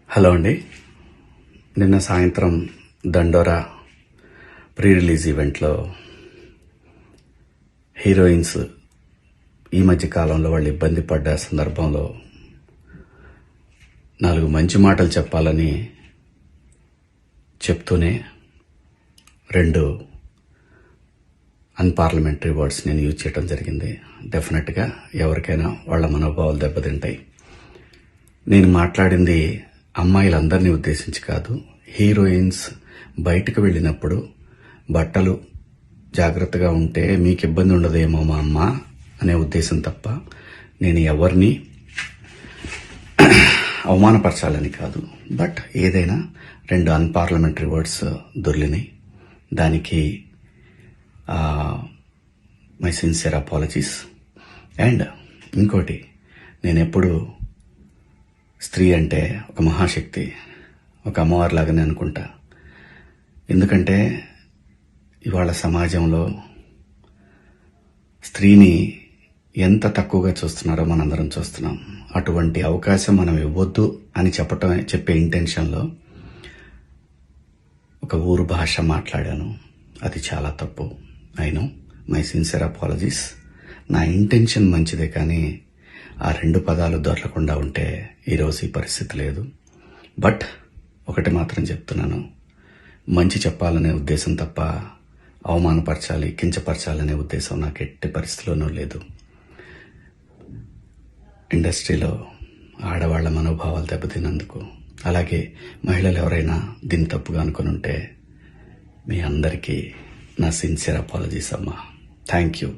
Hello అండి. నిన్న సాయంత్రం దండోరా ప్రీ రిలీజ్ ఈవెంట్లో హీరోయిన్స్ ఈ మధ్య కాలంలో వాళ్ళు ఇబ్బంది పడ్డ సందర్భంలో 4 మంచి మాటలు చెప్పాలని చెప్తూనే 2 అన్పార్లమెంటరీ వర్డ్స్ నేను యూజ్ చేయడం జరిగింది. డెఫినెట్గా ఎవరికైనా వాళ్ళ మనోభావాలు దెబ్బతింటాయి. నేను మాట్లాడింది అమ్మాయిలందరినీ ఉద్దేశించి కాదు. హీరోయిన్స్ బయటకు వెళ్ళినప్పుడు బట్టలు జాగ్రత్తగా ఉంటే మీకు ఇబ్బంది ఉండదేమో మా అమ్మ అనే ఉద్దేశం తప్ప నేను ఎవరిని అవమానపరచాలని కాదు. బట్ ఏదైనా 2 అన్పార్లమెంటరీ వర్డ్స్ దొర్లినాయి. దానికి మై సిన్సియర్ అపాలజీస్. అండ్ ఇంకోటి, నేనెప్పుడు స్త్రీ అంటే ఒక మహాశక్తి, ఒక అమ్మవారిలాగానే అనుకుంటా. ఎందుకంటే ఇవాళ సమాజంలో స్త్రీని ఎంత తక్కువగా చూస్తున్నారో మనందరం చూస్తున్నాం. అటువంటి అవకాశం మనం ఇవ్వద్దు అని చెప్పే ఇంటెన్షన్లో ఒక ఊరు భాష మాట్లాడాను. అది చాలా తప్పు. I know, my sincere apologies. నా ఇంటెన్షన్ మంచిదే, కానీ ఆ 2 పదాలు దొరకకుండా ఉంటే ఈరోజు ఈ పరిస్థితి లేదు. బట్ ఒకటి మాత్రం చెప్తున్నాను, మంచి చెప్పాలనే ఉద్దేశం తప్ప అవమానపరచాలి, కించపరచాలనే ఉద్దేశం నాకు ఎట్టి పరిస్థితిలోనూ లేదు. ఇండస్ట్రీలో ఆడవాళ్ల మనోభావాలు దెబ్బతిన్నందుకు, అలాగే మహిళలు ఎవరైనా దీన్ని తప్పుగా అనుకుని ఉంటే మీ అందరికీ నా సిన్సియర్ అపాలజీస్ అమ్మా. Thank you.